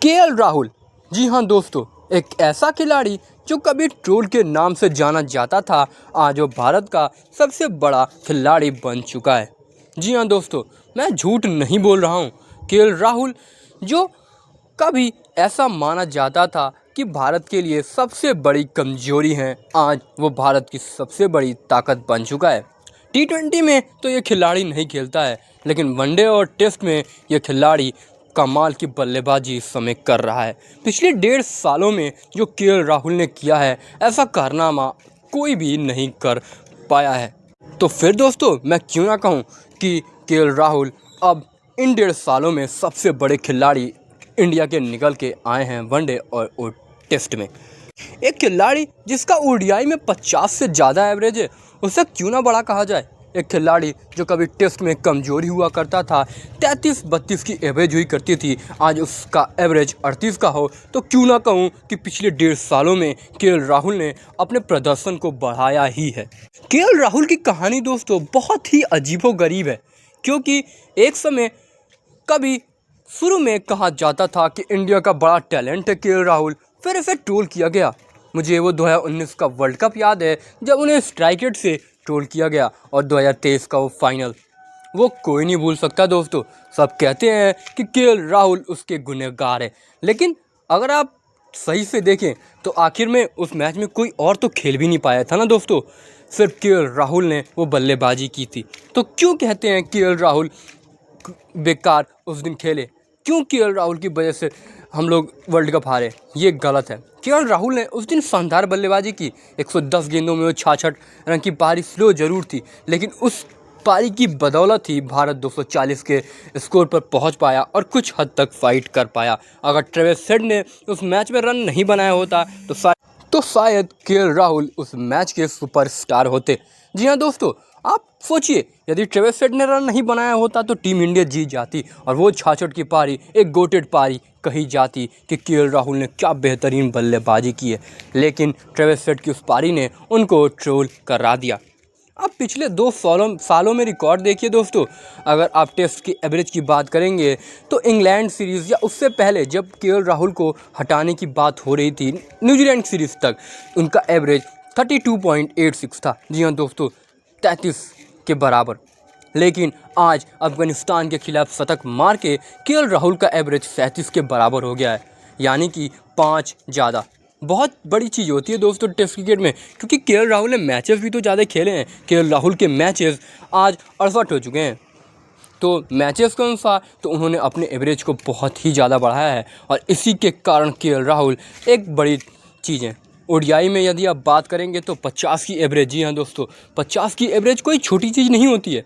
KL Rahul. जी हाँ दोस्तों, एक ऐसा खिलाड़ी जो कभी ट्रोल के नाम से जाना जाता था, आज वो भारत का सबसे बड़ा खिलाड़ी बन चुका है। जी हाँ दोस्तों, मैं झूठ नहीं बोल रहा हूँ। केएल राहुल जो कभी ऐसा माना जाता था कि भारत के लिए सबसे बड़ी कमजोरी है, आज वो भारत की सबसे बड़ी ताकत बन चुका है। T20 में तो ये खिलाड़ी नहीं खेलता है, लेकिन वनडे और टेस्ट में ये खिलाड़ी कमाल की बल्लेबाजी इस समय कर रहा है। पिछले 1.5 सालों में जो केएल राहुल ने किया है, ऐसा कारनामा कोई भी नहीं कर पाया है। तो फिर दोस्तों, मैं क्यों ना कहूँ कि केएल राहुल अब इन 1.5 सालों में सबसे बड़े खिलाड़ी इंडिया के निकल के आए हैं वनडे और टेस्ट में। एक खिलाड़ी जिसका ओडीआई में 50 से ज़्यादा एवरेज है, उसे क्यों ना बड़ा कहा जाए। एक खिलाड़ी जो कभी टेस्ट में कमजोरी हुआ करता था, 33-32 की एवरेज हुई करती थी, आज उसका एवरेज 38 का हो, तो क्यों ना कहूँ कि पिछले 1.5 सालों में केएल राहुल ने अपने प्रदर्शन को बढ़ाया ही है। केएल राहुल की कहानी दोस्तों बहुत ही अजीबोगरीब है, क्योंकि एक समय कभी शुरू में कहा जाता था कि इंडिया का बड़ा टैलेंट है केएल राहुल, फिर इसे ट्रोल किया गया। मुझे वो 2019 का वर्ल्ड कप याद है, जब उन्हें स्ट्राइक रेट से ट्रोल किया गया, और 2023 का वो फाइनल वो कोई नहीं भूल सकता दोस्तों। सब कहते हैं कि केएल राहुल उसके गुनहगार है, लेकिन अगर आप सही से देखें तो आखिर में उस मैच में कोई और तो खेल भी नहीं पाया था ना दोस्तों, सिर्फ केएल राहुल ने वो बल्लेबाजी की थी। तो क्यों कहते हैं केएल राहुल बेकार उस दिन खेले, क्यों केएल राहुल की वजह से हम लोग वर्ल्ड कप हारे, ये गलत है। केएल राहुल ने उस दिन शानदार बल्लेबाजी की। 110 गेंदों में वो 66 रन की पारी स्लो जरूर थी, लेकिन उस पारी की बदौलत ही भारत 240 के स्कोर पर पहुंच पाया और कुछ हद तक फाइट कर पाया। अगर ट्रेविस हेड ने उस मैच में रन नहीं बनाया होता तो शायद केएल राहुल उस मैच के सुपरस्टार होते। जी हाँ दोस्तों, आप सोचिए, यदि ट्रेविस हेड ने रन नहीं बनाया होता तो टीम इंडिया जीत जाती, और वो 66 की पारी एक गोटेड पारी कही जाती कि केएल राहुल ने क्या बेहतरीन बल्लेबाजी की है। लेकिन ट्रेविस हेड की उस पारी ने उनको ट्रोल करा दिया। अब पिछले 2 सालों में रिकॉर्ड देखिए दोस्तों, अगर आप टेस्ट की एवरेज की बात करेंगे तो इंग्लैंड सीरीज़ या उससे पहले जब केएल राहुल को हटाने की बात हो रही थी, न्यूजीलैंड सीरीज़ तक उनका एवरेज 32.86 था। जी हाँ दोस्तों, 33 के बराबर। लेकिन आज अफगानिस्तान के खिलाफ शतक मार के केएल राहुल का एवरेज 37 के बराबर हो गया है, यानी कि 5 ज़्यादा। बहुत बड़ी चीज़ होती है दोस्तों टेस्ट क्रिकेट में, क्योंकि केएल राहुल ने मैचेस भी तो ज़्यादा खेले हैं। केएल राहुल के मैचेस आज 68 हो चुके हैं, तो मैचेस के अनुसार तो उन्होंने अपने एवरेज को बहुत ही ज़्यादा बढ़ाया है, और इसी के कारण केएल राहुल एक बड़ी चीज़ है। ओडीआई में यदि आप बात करेंगे तो 50 की एवरेज, जी हाँ दोस्तों, 50 की एवरेज कोई छोटी चीज़ नहीं होती है,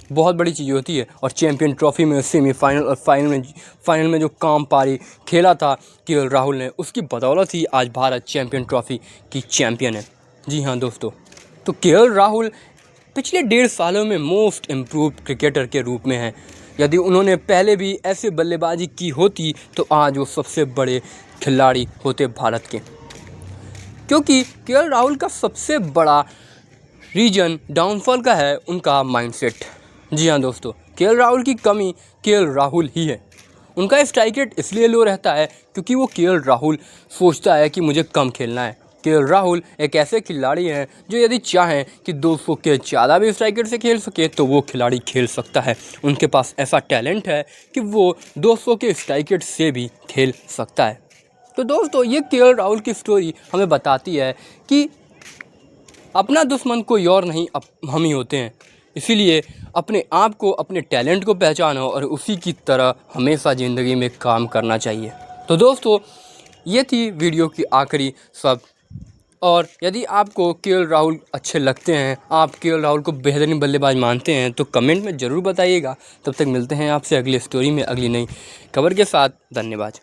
बहुत बड़ी चीज़ होती है। और चैंपियन ट्रॉफी में सेमीफाइनल और फाइनल में जो काम पारी खेला था केएल राहुल ने, उसकी बदौलत ही आज भारत चैंपियन ट्रॉफी की चैंपियन है। जी हाँ दोस्तों, तो केएल राहुल पिछले 1.5 सालों में मोस्ट इम्प्रूव्ड क्रिकेटर के रूप में हैं। यदि उन्होंने पहले भी ऐसे बल्लेबाजी की होती तो आज वो सबसे बड़े खिलाड़ी होते भारत के, क्योंकि केएल राहुल का सबसे बड़ा रीजन डाउनफॉल का है उनका माइंडसेट। जी हाँ दोस्तों, केएल राहुल की कमी केएल राहुल ही है। उनका स्ट्राइक रेट इसलिए लो रहता है क्योंकि वो केएल राहुल सोचता है कि मुझे कम खेलना है। केएल राहुल एक ऐसे खिलाड़ी हैं जो यदि चाहें कि 200 के ज़्यादा भी स्ट्राइक रेट से खेल सके तो वो खिलाड़ी खेल सकता है। उनके पास ऐसा टैलेंट है कि वो 200 के स्ट्राइक रेट से भी खेल सकता है। तो दोस्तों, ये केएल राहुल की स्टोरी हमें बताती है कि अपना दुश्मन कोई और नहीं, हम ही होते हैं। इसीलिए अपने आप को, अपने टैलेंट को पहचानो और उसी की तरह हमेशा ज़िंदगी में काम करना चाहिए। तो दोस्तों, ये थी वीडियो की आखिरी सब। और यदि आपको केएल राहुल अच्छे लगते हैं, आप केएल राहुल को बेहतरीन बल्लेबाज मानते हैं, तो कमेंट में ज़रूर बताइएगा। तब तक मिलते हैं आपसे अगली स्टोरी में अगली नई खबर के साथ। धन्यवाद।